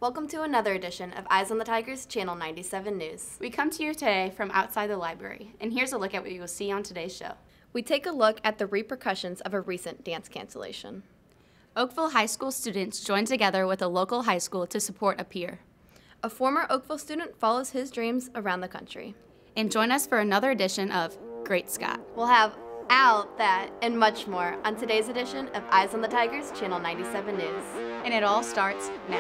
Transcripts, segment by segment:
Welcome to another edition of Eyes on the Tigers, Channel 97 News. We come to you today from outside the library, and here's a look at what you will see on today's show. We take a look at the repercussions of a recent dance cancellation. Oakville High School students joined together with a local high school to support a peer. A former Oakville student follows his dreams around the country. And join us for another edition of Great Scott. We'll have all that and much more on today's edition of Eyes on the Tigers, Channel 97 News. And it all starts now.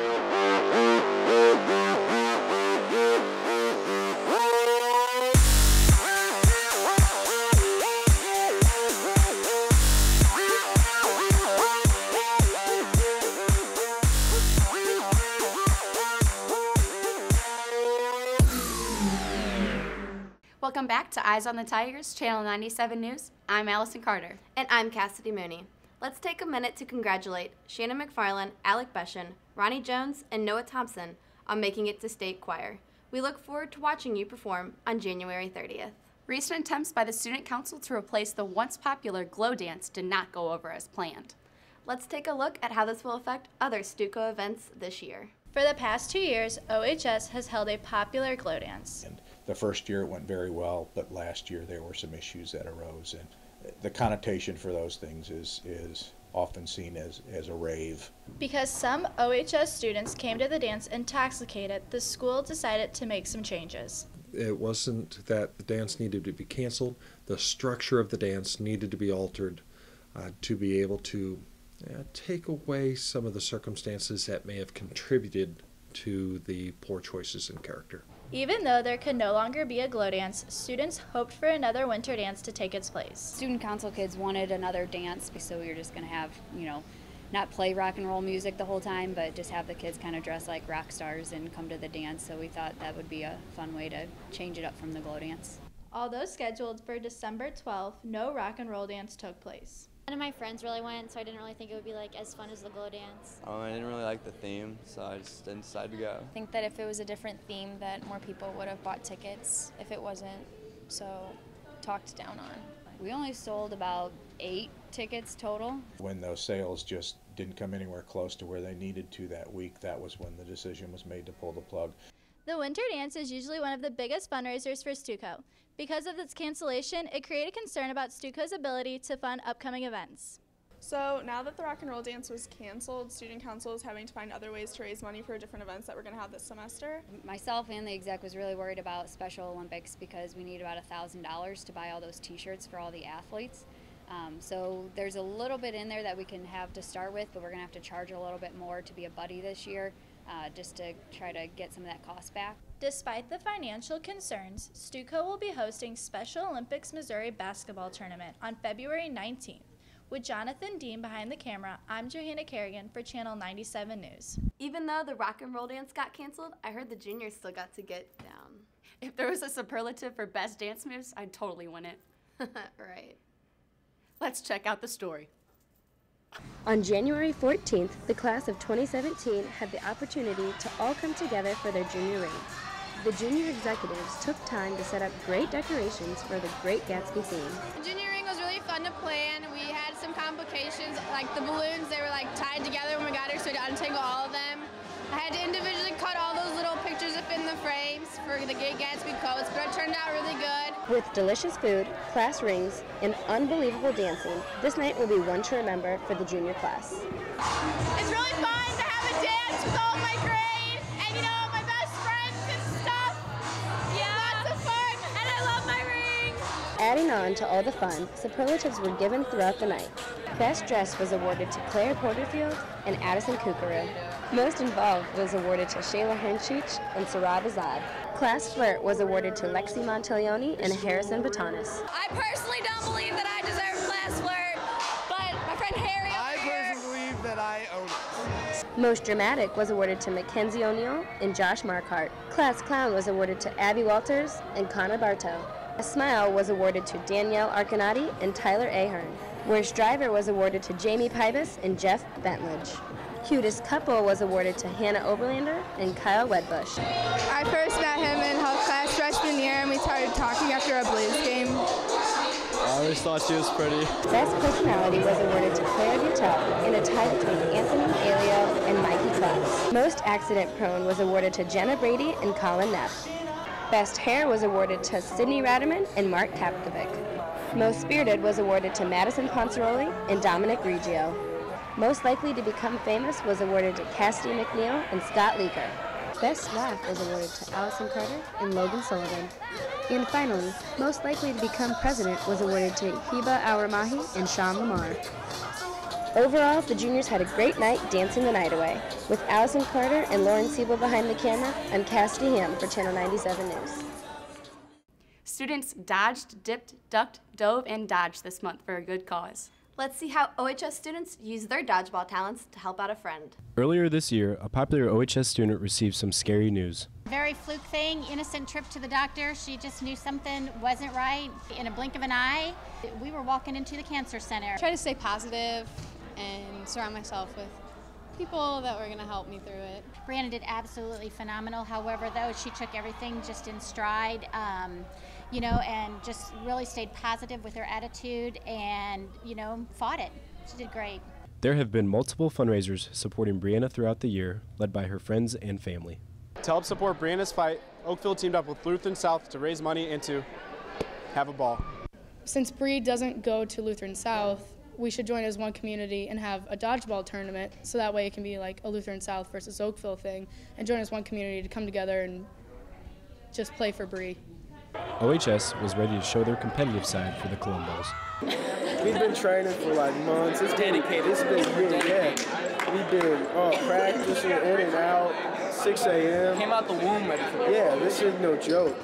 Welcome back to Eyes on the Tigers, Channel 97 News. I'm Allison Carter. And I'm Cassidy Mooney. Let's take a minute to congratulate Shannon McFarland, Alec Beshan, Ronnie Jones, and Noah Thompson on making it to state choir. We look forward to watching you perform on January 30th. Recent attempts by the Student Council to replace the once popular Glow Dance did not go over as planned. Let's take a look at how this will affect other Stuco events this year. For the past 2 years, OHS has held a popular Glow Dance. And the first year it went very well, but last year there were some issues that arose, and the connotation for those things is often seen as a rave. Because some OHS students came to the dance intoxicated, the school decided to make some changes. It wasn't that the dance needed to be canceled. The structure of the dance needed to be altered to be able to take away some of the circumstances that may have contributed to the poor choices in character. Even though there could no longer be a Glow Dance, students hoped for another winter dance to take its place. Student council kids wanted another dance, so we were just going to have, not play rock and roll music the whole time, but just have the kids kind of dress like rock stars and come to the dance. So we thought that would be a fun way to change it up from the Glow Dance. Although scheduled for December 12th, no rock and roll dance took place. None of my friends really went, so I didn't really think it would be as fun as the Glow Dance. I didn't really like the theme, so I just didn't decide to go. I think that if it was a different theme, that more people would have bought tickets if it wasn't so talked down on. We only sold about 8 tickets total. When those sales just didn't come anywhere close to where they needed to that week, that was when the decision was made to pull the plug. The winter dance is usually one of the biggest fundraisers for Stuco. Because of its cancellation, it created concern about Stuco's ability to fund upcoming events. So now that the rock and roll dance was canceled, Student Council is having to find other ways to raise money for different events that we're going to have this semester. Myself and the exec was really worried about Special Olympics because we need about $1,000 to buy all those t-shirts for all the athletes. So there's a little bit in there that we can have to start with, but we're going to have to charge a little bit more to be a buddy this year. Just to try to get some of that cost back. Despite the financial concerns, Stuco will be hosting Special Olympics Missouri basketball tournament on February 19th. With Jonathan Dean behind the camera, I'm Johanna Kerrigan for Channel 97 News. Even though the rock and roll dance got canceled, I heard the juniors still got to get down. If there was a superlative for best dance moves, I'd totally win it. Right. Let's check out the story. On January 14th, the class of 2017 had the opportunity to all come together for their junior ring. The junior executives took time to set up great decorations for the Great Gatsby theme. The junior ring was really fun to plan. We had some complications, like the balloons, they were tied together when we got here, so we had to untangle all of them. I had to individually cut all those little pictures up in the frames for the Great Gatsby coats, but it turned out really good. With delicious food, class rings, and unbelievable dancing, this night will be one to remember for the junior class. It's really fun to have a dance with all my grade and, my best friends and stuff. Yeah, lots of fun, and I love my ring. Adding on to all the fun, superlatives were given throughout the night. Best dress was awarded to Claire Porterfield and Addison Kukuru. Most involved was awarded to Shayla Hernchich and Sarab Azad. Class flirt was awarded to Lexi Montaglioni and Harrison Batanis. I personally don't believe that I deserve class flirt, but my friend Harry over here. I personally believe that I own it. Most dramatic was awarded to Mackenzie O'Neill and Josh Markhart. Class clown was awarded to Abby Walters and Connor Bartow. A smile was awarded to Danielle Arcanati and Tyler Ahern. Worst driver was awarded to Jamie Pybus and Jeff Bentledge. Cutest couple was awarded to Hannah Oberlander and Kyle Wedbush. I first met him in health class freshman year, and we started talking after a Blues game. I always thought she was pretty. Best personality was awarded to Claire Butel in a tie between Anthony Alio and Mikey Klaus. Most accident prone was awarded to Jenna Brady and Colin Neff. Best hair was awarded to Sydney Rademan and Mark Kapkovic. Most spirited was awarded to Madison Ponceroli and Dominic Reggio. Most likely to become famous was awarded to Cassidy McNeil and Scott Leaker. Best laugh was awarded to Allison Carter and Logan Sullivan. And finally, most likely to become president was awarded to Hiba Awramahi and Sean Lamar. Overall, the juniors had a great night dancing the night away. With Allison Carter and Lauren Siebel behind the camera, I'm Cassidy Ham for Channel 97 News. Students dodged, dipped, ducked, dove, and dodged this month for a good cause. Let's see how OHS students use their dodgeball talents to help out a friend. Earlier this year, a popular OHS student received some scary news. Very fluke thing, innocent trip to the doctor. She just knew something wasn't right in a blink of an eye. We were walking into the cancer center. Try to stay positive and surround myself with people that were going to help me through it. Brianna did absolutely phenomenal. However, though, she took everything just in stride, and just really stayed positive with her attitude and, fought it. She did great. There have been multiple fundraisers supporting Brianna throughout the year, led by her friends and family. To help support Brianna's fight, Oakville teamed up with Lutheran South to raise money and to have a ball. Since Bree doesn't go to Lutheran South, we should join as one community and have a dodgeball tournament, so that way it can be like a Lutheran South versus Oakville thing, and join as one community to come together and just play for Bree. OHS was ready to show their competitive side for the Columbos. We've been training for like months. It's dedicated. It's been really good. We've been practicing in and out, 6 a.m. Came out the womb ready for this. Yeah, this is no joke.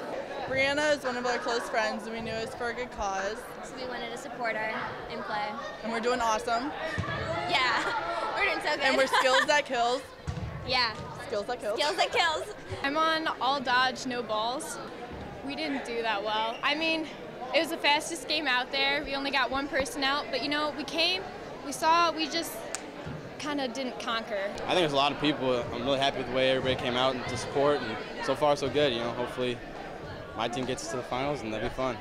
Brianna is one of our close friends, and we knew it was for a good cause. So we wanted to support her and play. And we're doing awesome. Yeah, we're doing so good. And we're skills that kills. Yeah. Skills that kills. Skills that kills. I'm on all dodge, no balls. We didn't do that well. I mean, it was the fastest game out there. We only got one person out, but we came, we saw, we just kind of didn't conquer. I think there's a lot of people. I'm really happy with the way everybody came out and to support, and so far so good. Hopefully my team gets to the finals, and that'll be fun.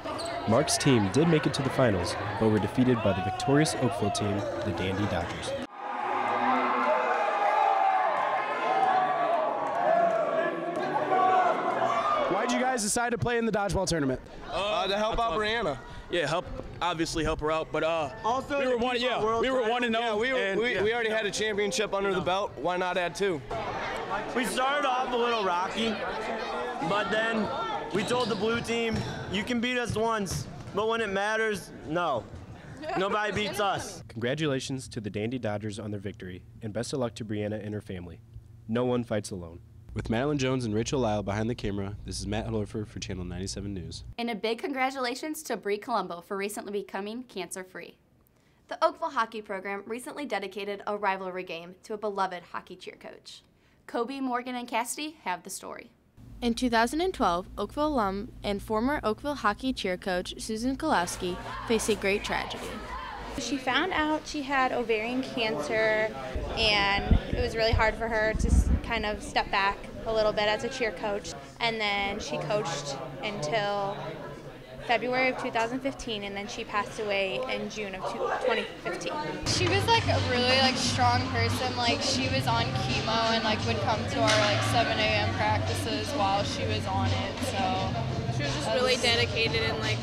Mark's team did make it to the finals, but were defeated by the victorious Oakville team, the Dandy Dodgers. Why'd you guys decide to play in the dodgeball tournament? To help out Brianna. Yeah, obviously help her out, but also we were 1-0. Yeah, we were 1-0. Yeah, we already had a championship under the belt. Why not add 2? We started off a little rocky, but then we told the blue team, you can beat us once, but when it matters, no. Nobody beats us. Congratulations to the Dandy Dodgers on their victory, and best of luck to Brianna and her family. No one fights alone. With Madeline Jones and Rachel Lyle behind the camera, this is Matt Hollerfer for Channel 97 News. And a big congratulations to Bree Colombo for recently becoming cancer-free. The Oakville hockey program recently dedicated a rivalry game to a beloved hockey cheer coach. Kobe, Morgan, and Cassidy have the story. In 2012, Oakville alum and former Oakville hockey cheer coach Susan Kolowski faced a great tragedy. She found out she had ovarian cancer, and it was really hard for her to kind of step back a little bit as a cheer coach. And then she coached until February of 2015, and then she passed away in June of 2015. She was a really strong person. She was on chemo and would come to our 7 a.m. practices while she was on it. So she was just really dedicated, and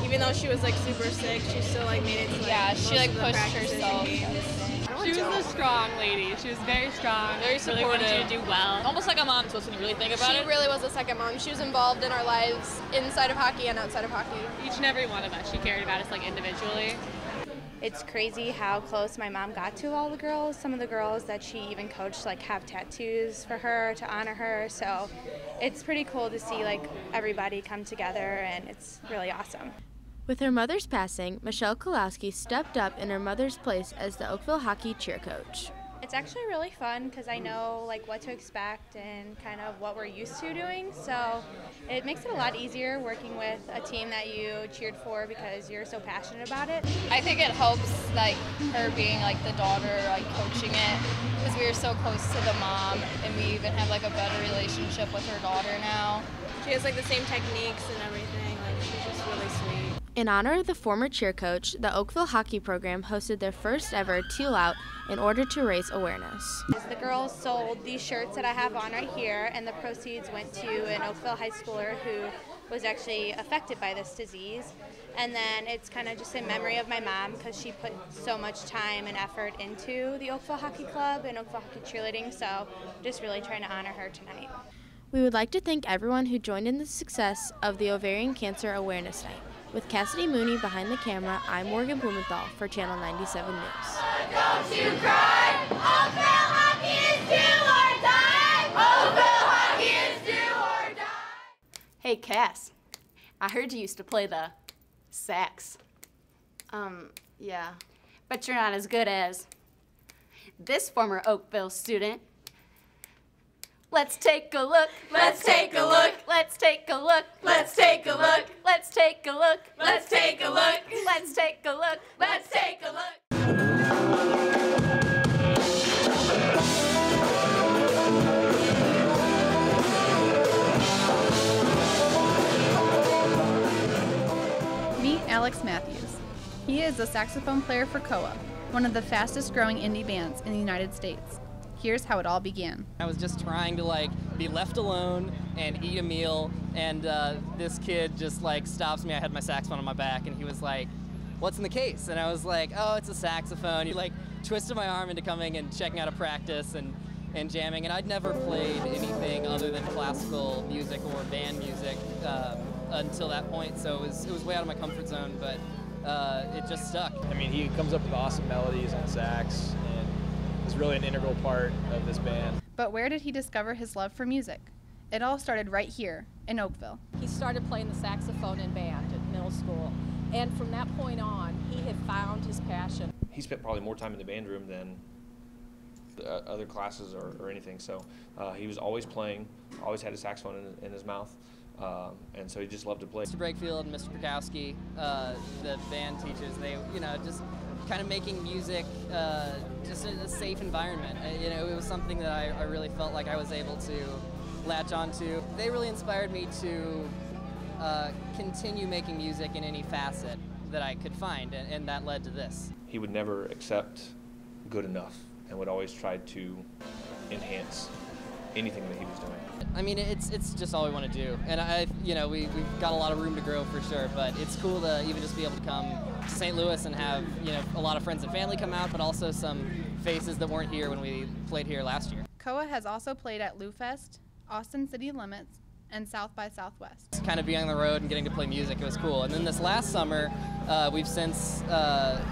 even though she was super sick, she still made it to she pushed practices herself. and games. She was a strong lady. She was very strong. Very supportive. Really wanted you to do well. Almost like a mom to us when you really think about it. She really was a second mom. She was involved in our lives inside of hockey and outside of hockey. Each and every one of us, she cared about us individually. It's crazy how close my mom got to all the girls. Some of the girls that she even coached have tattoos for her to honor her. So it's pretty cool to see everybody come together, and it's really awesome. With her mother's passing, Michelle Kolowski stepped up in her mother's place as the Oakville hockey cheer coach. It's actually really fun because I know what to expect and kind of what we're used to doing. So it makes it a lot easier working with a team that you cheered for because you're so passionate about it. I think it helps her being the daughter coaching it, because we were so close to the mom, and we even have a better relationship with her daughter now. She has the same techniques and everything. She's just really sweet. In honor of the former cheer coach, the Oakville hockey program hosted their first ever teal out in order to raise awareness. The girls sold these shirts that I have on right here, and the proceeds went to an Oakville high schooler who was actually affected by this disease. And then it's kind of just in memory of my mom, because she put so much time and effort into the Oakville Hockey Club and Oakville Hockey Cheerleading, so just really trying to honor her tonight. We would like to thank everyone who joined in the success of the Ovarian Cancer Awareness Night. With Cassidy Mooney behind the camera, I'm Morgan Blumenthal for Channel 97 News. Don't you cry, Oakville hockey is do or die. Oakville hockey is do or die. Hey, Cass, I heard you used to play the sax. Yeah. But you're not as good as this former Oakville student. Let's take a look. Let's take a look. Let's take a look. Let's take a look. Let's take a look. Let's take a look. Let's take a look. Let's take a look. Meet Alex Matthews. He is a saxophone player for Koa, one of the fastest growing indie bands in the United States. Here's how it all began. I was just trying to be left alone and eat a meal, and this kid just stops me. I had my saxophone on my back, and he was like, "What's in the case?" And I was like, "Oh, it's a saxophone." He twisted my arm into coming and checking out a practice and jamming, and I'd never played anything other than classical music or band music until that point, so it was way out of my comfort zone, but it just stuck. I mean, he comes up with awesome melodies on sax, and is really an integral part of this band. But where did he discover his love for music? It all started right here in Oakville. He started playing the saxophone in band at middle school, and from that point on, he had found his passion. He spent probably more time in the band room than the other classes or anything, so he was always playing, always had a saxophone in his mouth, and so he just loved to play. Mr. Brakefield and Mr. Prokowski, the band teachers, they, just kind of making music just in a safe environment. It was something that I really felt like I was able to latch onto. They really inspired me to continue making music in any facet that I could find, and that led to this. He would never accept good enough and would always try to enhance anything that he was doing. I mean, it's just all we want to do, and we've got a lot of room to grow for sure. But it's cool to even just be able to come to St. Louis and have a lot of friends and family come out, but also some faces that weren't here when we played here last year. Koa has also played at Lou Fest, Austin City Limits, and South by Southwest. Kind of being on the road and getting to play music, it was cool. And then this last summer, we've since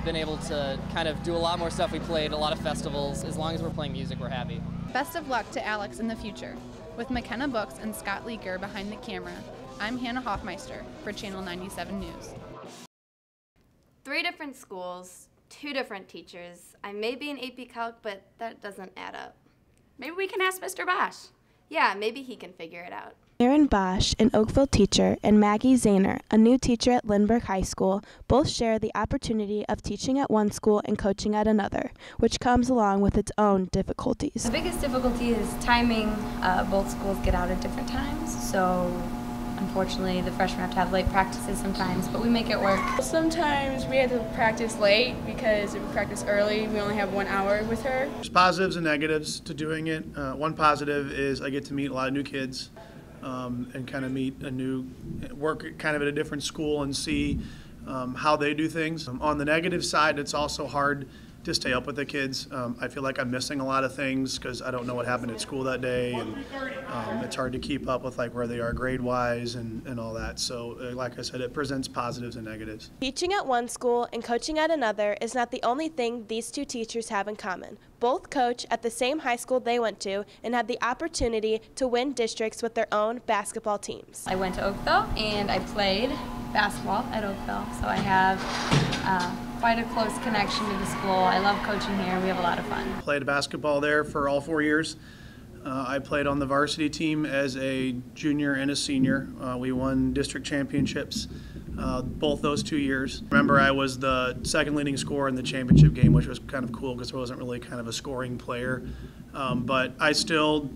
been able to kind of do a lot more stuff. We played a lot of festivals. As long as we're playing music, we're happy. Best of luck to Alex in the future. With McKenna Books and Scott Leaker behind the camera, I'm Hannah Hoffmeister for Channel 97 News. 3 different schools, 2 different teachers. I may be an AP Calc, but that doesn't add up. Maybe we can ask Mr. Bosch. Yeah, maybe he can figure it out. Erin Bosch, an Oakville teacher, and Maggie Zahner, a new teacher at Lindbergh High School, both share the opportunity of teaching at one school and coaching at another, which comes along with its own difficulties. The biggest difficulty is timing. Both schools get out at different times, so unfortunately the freshmen have to have late practices sometimes, but we make it work. Sometimes we have to practice late because if we practice early, we only have 1 hour with her. There's positives and negatives to doing it. One positive is I get to meet a lot of new kids. And kind of work kind of at a different school and see how they do things. On the negative side, it's also hard to stay up with the kids. I feel like I'm missing a lot of things because I don't know what happened at school that day, and it's hard to keep up with where they are grade-wise and all that. So like I said, it presents positives and negatives. Teaching at one school and coaching at another is not the only thing these 2 teachers have in common. Both coach at the same high school they went to and had the opportunity to win districts with their own basketball teams. I went to Oakville and I played basketball at Oakville, so I have quite a close connection to the school. I love coaching here. We have a lot of fun. Played basketball there for all 4 years. I played on the varsity team as a junior and a senior. We won district championships both those 2 years. Remember, I was the second leading scorer in the championship game, which was kind of cool because I wasn't really kind of a scoring player. But I still,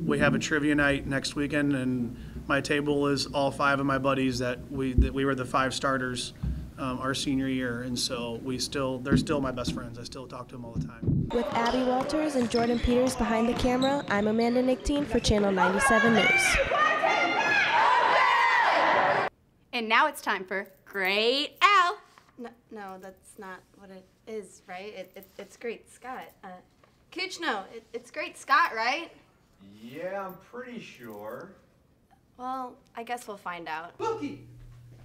we have a trivia night next weekend, and my table is all 5 of my buddies that we were the 5 starters our senior year, and so they're still my best friends. I still talk to them all the time. With Abby Walters and Jordan Peters behind the camera, I'm Amanda Nickteen for Channel 97 News. And now it's time for Great Al. No, that's not what it is, right? It's Great Scott. Cooch, no, it's Great Scott, right? Yeah, I'm pretty sure. Well, I guess we'll find out. Wilkie!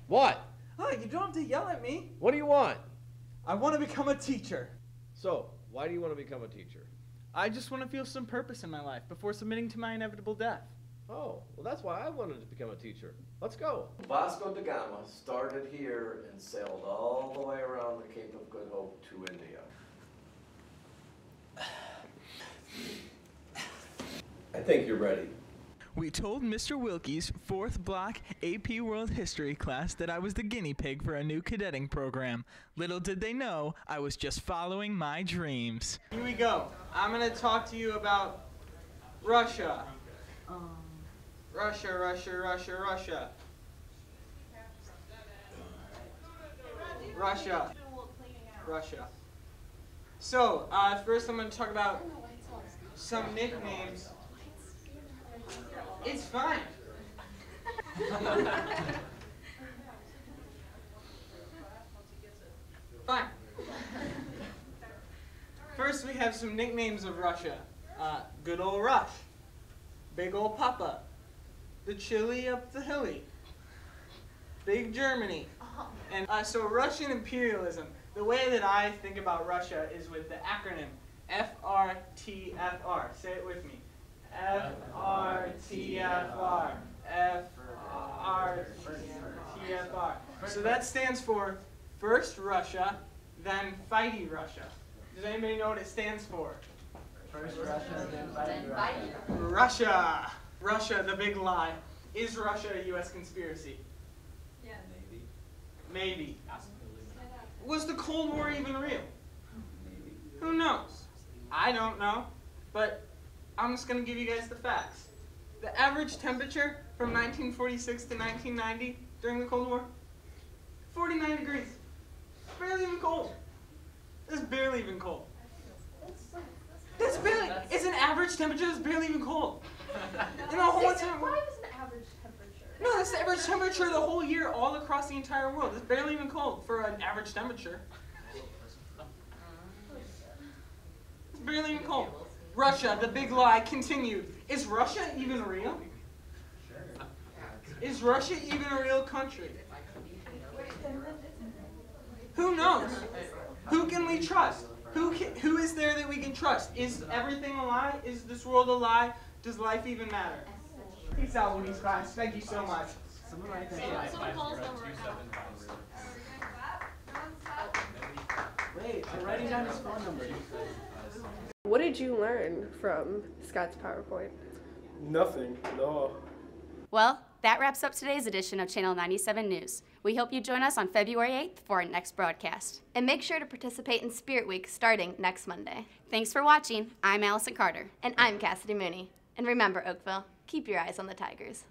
What? Oh, you don't have to yell at me. What do you want? I want to become a teacher. So, why do you want to become a teacher? I just want to feel some purpose in my life before submitting to my inevitable death. Oh, well that's why I wanted to become a teacher. Let's go. Vasco da Gama started here and sailed all the way around the Cape of Good Hope to India. I think you're ready. We told Mr. Wilkie's 4th block AP World History class that I was the guinea pig for a new cadetting program. Little did they know, I was just following my dreams. Here we go. I'm going to talk to you about Russia. Russia, Russia, Russia, Russia. Russia. Russia. So, first I'm going to talk about some nicknames. It's fine. Fine. First we have some nicknames of Russia. Good old Rush. Big old Papa. The chili up the hilly. Big Germany. And so Russian imperialism, the way that I think about Russia is with the acronym FRTFR. Say it with me. FRTFR. FRTFR. So that stands for First Russia, then Fighty Russia. Does anybody know what it stands for? First Russia, then Fighty Russia. Russia. Russia, the big lie. Is Russia a U.S. conspiracy? Yeah. Maybe. Maybe. Was the Cold War even real? Maybe. Who knows? I don't know, but I'm just going to give you guys the facts. The average temperature from 1946 to 1990 during the Cold War, 49 degrees. Barely even cold. It's barely even cold. That's barely, it's an average temperature that's barely even cold. You know, whole time. Why is an average temperature? No, that's the average temperature the whole year all across the entire world. It's barely even cold for an average temperature. It's barely even cold. Russia, the big lie, continued. Is Russia even real? Is Russia even a real country? Who knows? Who can we trust? Who is there that we can trust? Is everything a lie? Is this world a lie? Does life even matter? Peace out, Louise class. Thank you so much. Wait, I'm writing down his phone number. What did you learn from Scott's PowerPoint? Nothing at all. Well, that wraps up today's edition of Channel 97 News. We hope you join us on February 8th for our next broadcast. And make sure to participate in Spirit Week starting next Monday. Thanks for watching. I'm Allison Carter. And I'm Cassidy Mooney. And remember, Oakville, keep your eyes on the Tigers.